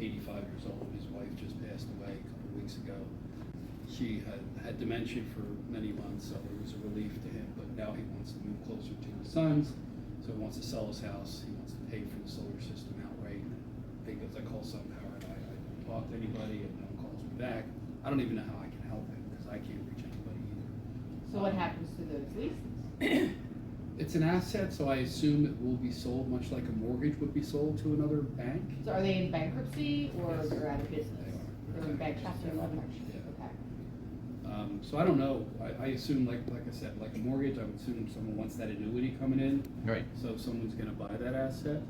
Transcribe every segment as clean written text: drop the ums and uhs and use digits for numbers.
85 years old. His wife just passed away a couple of weeks ago. She had dementia for many months, so it was a relief to him. But now he wants to move closer to his sons, so he wants to sell his house. He wants to pay for the solar system outright. Because I call SunPower and I don't talk to anybody, and no one calls me back. I don't even know how I can help him because I can't reach anybody either. So what happens to those leases? It's an asset, so I assume it will be sold much like a mortgage would be sold to another bank. So are they in bankruptcy or Yes. they're out of business? They are. They're in bankruptcy. Yeah. Okay. So I don't know. I assume, like I said, like a mortgage, I would assume someone wants that annuity coming in. Right. So if someone's going to buy that asset.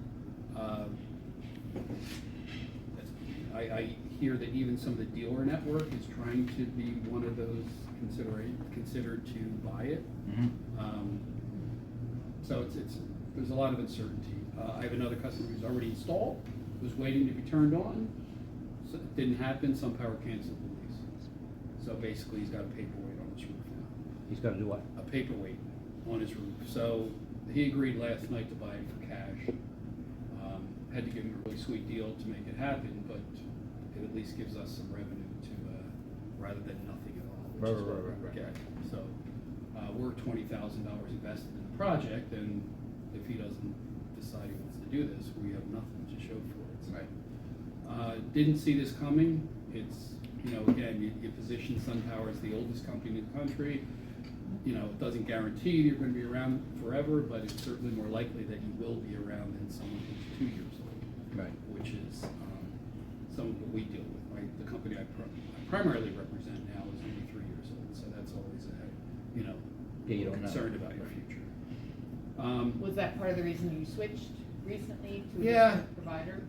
I hear that even some of the dealer network is trying to be one of those considered to buy it. Mm-hmm. So there's a lot of uncertainty. I have another customer who's already installed, was waiting to be turned on. So it didn't happen. SunPower canceled the lease. So basically, he's got a paperweight on his roof now. He's got to do what? A paperweight on his roof. So he agreed last night to buy it for cash. Had to give him a really sweet deal to make it happen, but it at least gives us some revenue to rather than nothing at all. Which is what we're getting. So we're $20,000 invested in the project, and if he doesn't decide he wants to do this, we have nothing to show for it. So, didn't see this coming. It's, again, you position SunPower as the oldest company in the country. It doesn't guarantee you're going to be around forever, but it's certainly more likely that you will be around than someone who's 2 years old. Right. Which is some of what we deal with. Right? The company I primarily represent now is only 3 years old, so that's always you don't concerned know. about your future. Was that part of the reason you switched recently to a Yeah. different provider?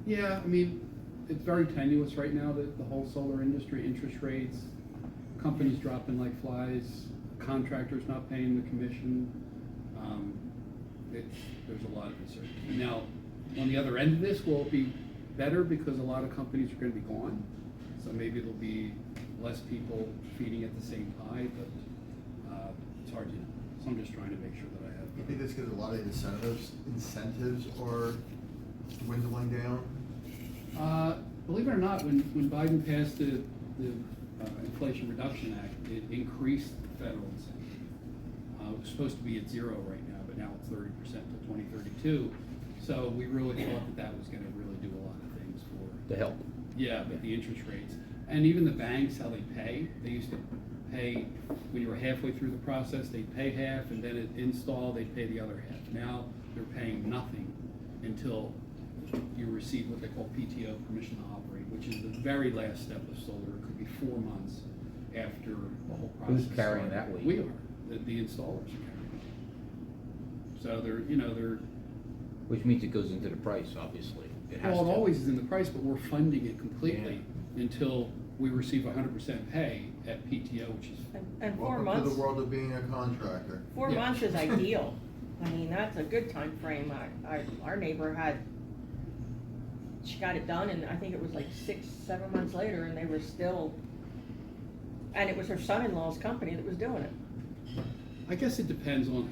Yeah, I mean, it's very tenuous right now, the whole solar industry, interest rates, companies dropping like flies, contractors not paying the commission. There's a lot of uncertainty. Now, on the other end of this, will it be better because a lot of companies are going to be gone? So maybe it'll be less people feeding at the same pie, but it's hard to know. So I'm just trying to make sure that I have. You think this because a lot of incentives are dwindling down? Believe it or not, when Biden passed the Inflation Reduction Act, it increased the federal incentive. It was supposed to be at 0 right now, but now it's 30% to 2032. So we really thought that was going to really do a lot of things for To help. Yeah, but the interest rates, and even the banks, how they pay. They used to pay when you were halfway through the process. They'd pay half, and then at install they'd pay the other half. Now they're paying nothing until you receive what they call PTO, permission to operate, which is the very last step of solar. It could be 4 months after the whole process. Who's carrying that weight? We are. The installers are carrying it. So they're. Which means it goes into the price, obviously. It has Well, it to. always is in the price, but we're funding it completely until we receive 100% pay at PTO, which is. And 4 Welcome months. to the world of being a contractor. 4 Yeah. months is ideal. I mean, that's a good time frame. Our neighbor she got it done, and I think it was like 6-7 months later, and they were still. And it was her son-in-law's company that was doing it. I guess it depends on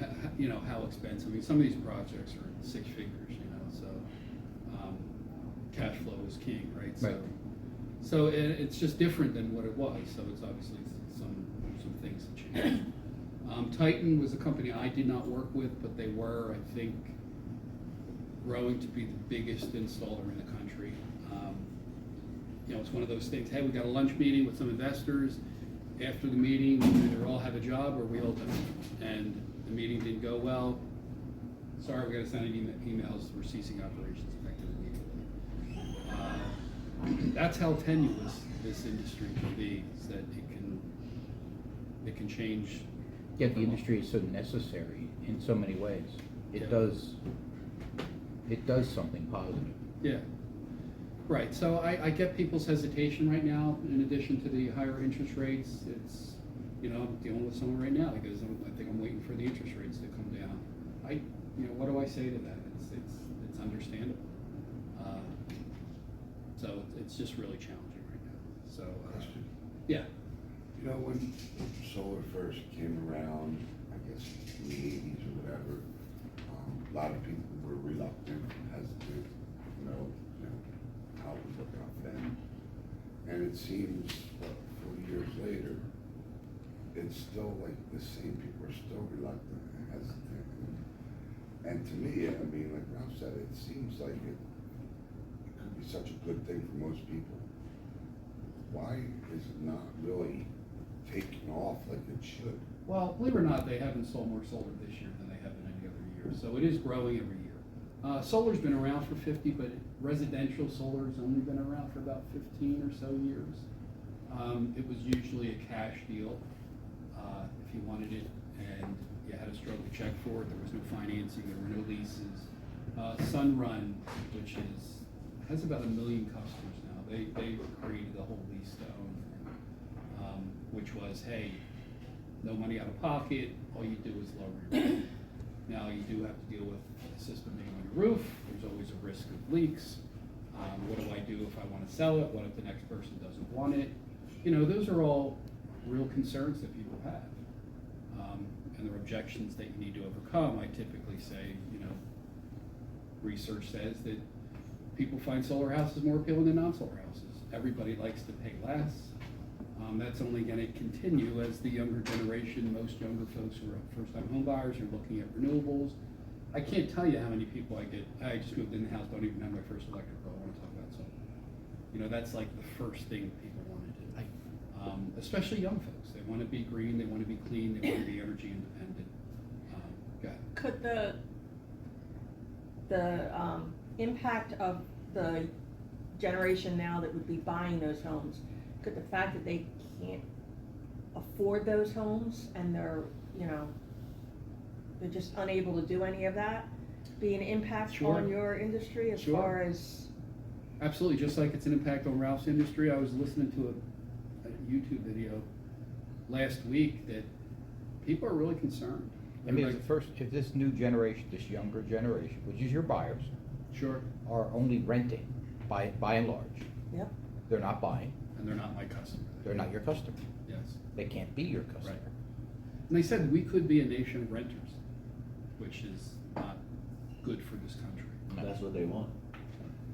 how expensive. I mean, some of these projects are 6 figures, so cash flow is king, right? Right. So it's just different than what it was. So it's obviously some things have changed. Titan was a company I did not work with, but they were, I think, growing to be the biggest installer in the country. It's one of those things. Hey, we got a lunch meeting with some investors. After the meeting, we either all have a job or we all don't. And the meeting didn't go well. Sorry, we got to send emails. We're ceasing operations effective immediately. That's how tenuous this industry can be. Is that it can change. Yet the industry is so necessary in so many ways. It does something positive. Yeah. Right. So I get people's hesitation right now. In addition to the higher interest rates, it's I'm dealing with someone right now because I think I'm waiting for the interest rates to come down. What do I say to that? It's understandable. So it's just really challenging right now. So yeah. When solar first came around, I guess in the 80s or whatever, a lot of people were reluctant, hesitant, it seems, what, 4 years later, it's still like the same people are still reluctant and hesitant. And to me, I mean, like Ralph said, it seems like it could be such a good thing for most people. Why is it not really taking off like it should? Well, believe it or not, they haven't sold more solar this year than they have in any other year, so it is growing every year. Solar's been around for 50, but residential solar's only been around for about 15 or so years. It was usually a cash deal, if you wanted it, and you had a struggle check for it. There was no financing, there were no leases. Sunrun, which has about 1 million customers now, they created the whole lease to own, which was, hey, no money out of pocket, all you do is lower your rate. Now you do have to deal with the system being on your roof, there's always a risk of leaks. What do I do if I want to sell it? What if the next person doesn't want it? You know, those are all real concerns that people have. And there are objections that you need to overcome. I typically say, you know, research says that people find solar houses more appealing than non-solar houses. Everybody likes to pay less. That's only going to continue as the younger generation, most younger folks who are first-time home buyers are looking at renewables. I can't tell you how many people I get, I just moved in the house, don't even have my first electric bill, I want to talk about solar. You know, that's like the first thing people want to do. Especially young folks. They want to be green, they want to be clean, they want to be energy independent. Go ahead. Could the impact of the generation now that would be buying those homes, could the fact that they can't afford those homes and they're, you know, they're just unable to do any of that, be an impact Sure. on your industry as Sure. far as? Absolutely, just like it's an impact on Ralph's industry. I was listening to a YouTube video last week that people are really concerned. I mean, They're if this new generation, this younger generation, which is your buyers, sure, are only renting by and large. Yep. They're not buying, and they're not my customer. they're not your customer. Yes. They can't be your customer. Right. And they said we could be a nation of renters, which is not good for this country. That's what they want.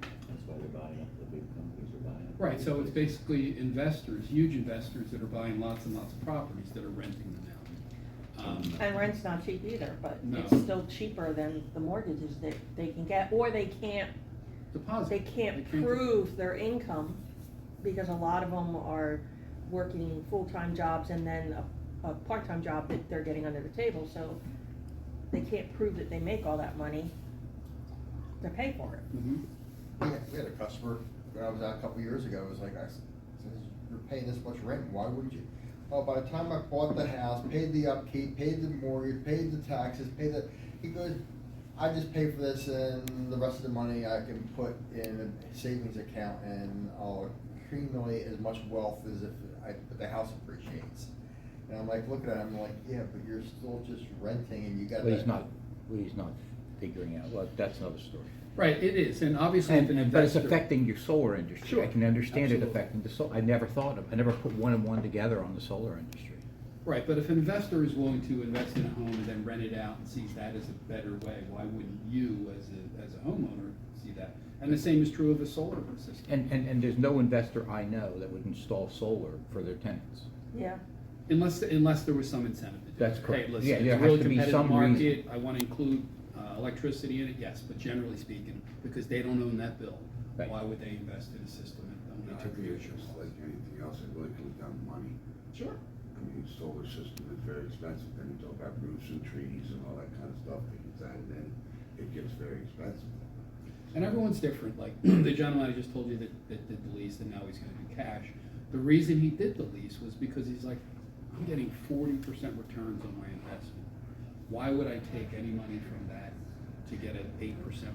That's why they're buying it, the big companies are buying it. Right, so it's basically investors, huge investors that are buying lots and lots of properties that are renting them out. And rent's not cheap either, but No. it's still cheaper than the mortgages that they can get, or they can't Deposit. prove their income, because a lot of them are working full-time jobs and then a part-time job that they're getting under the table, so they can't prove that they make all that money to pay for it. Mhm. We had a customer, when I was out a couple years ago, it was like, I said, you're paying this much rent, why wouldn't you? Oh, by the time I bought the house, paid the upkeep, paid the mortgage, paid the taxes, he goes, I just pay for this and the rest of the money I can put in a savings account and I'll accumulate as much wealth as if the house appreciates. And I'm like, looking at him, I'm like, yeah, but you're still just renting and you got Well, that. he's not figuring out, well, that's another story. Right, it is, and obviously if an But it's investor. affecting your solar industry. Sure, I can understand it absolutely. affecting the solar. I never put one and one together on the solar industry. Right, but if an investor is willing to invest in a home and then rent it out and sees that as a better way, why wouldn't you as a homeowner see that? And the same is true of a solar system. And there's no investor I know that would install solar for their tenants. Yeah. Unless there was some incentive to do it. That's correct. Hey, listen, Yeah, it's there a has really to be competitive some market, reason. I wanna include electricity in it, yes, but generally speaking, because they don't own that bill, Right. why would they invest in a system that only I took agree, the it's just like anything else, it really comes down to money. Sure. I mean, solar system is very expensive, then you talk about roofs and trees and all that kind of stuff, and then it gets very expensive. And everyone's different, like the gentleman I just told you that did the lease and now he's gonna do cash. The reason he did the lease was because he's like, I'm getting 40% returns on my investment. Why would I take any money from that to get an 8%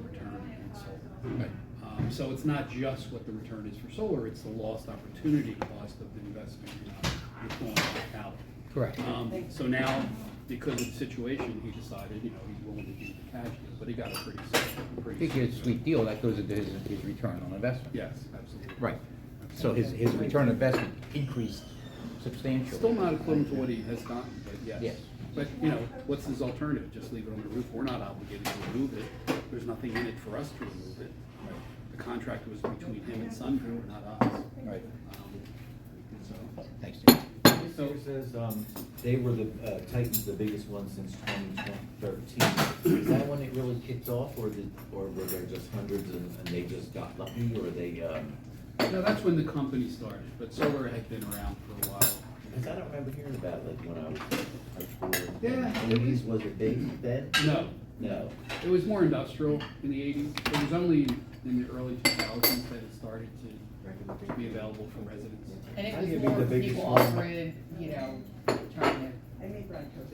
return in solar? Right. So it's not just what the return is for solar, it's the lost opportunity cost of the investment you're throwing out. Correct. So now, because of the situation, he decided, you know, he's willing to do the cash deal, but he got a pretty. If you get a sweet deal, that goes into his return on investment. Yes, absolutely. Right. So his return on investment increased substantially. Still not equivalent to what he has gotten, but yes. Yes. But, you know, what's his alternative? Just leave it on the roof? We're not obligated to remove it. There's nothing in it for us to remove it. the contract was between him and SunPower, not us. Right. So, Thanks, Dave. This here says, they were the, Titan's the biggest one since 2013. Is that when it really kicked off, or were there just hundreds and they just got lucky, or they, no, that's when the company started, but solar had been around for a while. because I don't remember hearing about it, like, when I was high school. Yeah. Eighties, was it big then? No, No. it was more industrial in the 80s. It was only in the early 2000s that it started to be available for residents. And it I was think it'd be more the for biggest people one. off-grid, you know, trying to.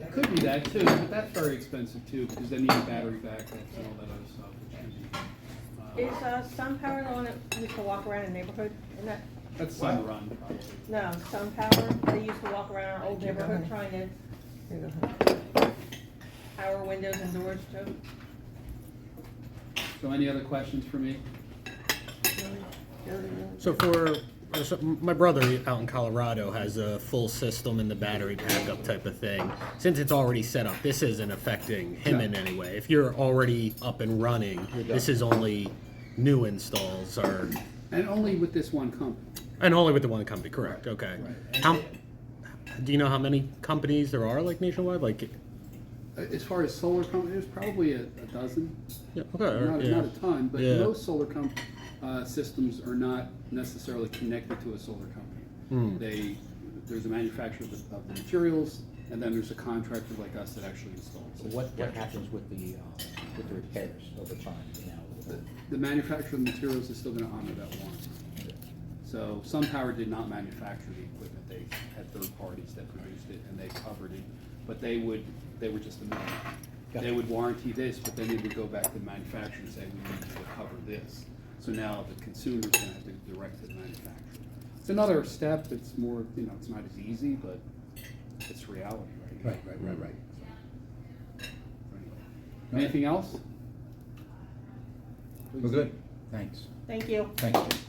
It could be that too, but that's very expensive too, because then you need battery backups and all that other stuff, which Is, SunPower the one that used to walk around in the neighborhood? Isn't that, that's Sun Run probably. no, SunPower, they used to walk around our old neighborhood trying to power windows and doors too. So any other questions for me? So my brother out in Colorado has a full system in the battery backup type of thing. Since it's already set up, this isn't affecting him No. in any way. If you're already up and running, this is only new installs or, And only with this one company. and only with the one company, correct? Okay. Right. How, do you know how many companies there are like nationwide? Like, As far as solar companies, there's probably a dozen. yeah, okay, Not a ton, but Yeah. most solar systems are not necessarily connected to a solar company. There's a manufacturer of the materials, and then there's a contractor like us that actually installs So it. what happens with the repairs over time now? The manufacturer of the materials is still gonna honor that warranty. So SunPower did not manufacture the equipment, they had third parties that produced it and they covered it, but they were just a middleman. Got They it. would warranty this, but then they would go back to the manufacturer and say, we need you to cover this. So now the consumer's gonna have to direct to the manufacturer. It's another step, it's more, it's not as easy, but it's reality, right? Right. Anything else? We're good. Thanks. Thank you. Thanks, Dave.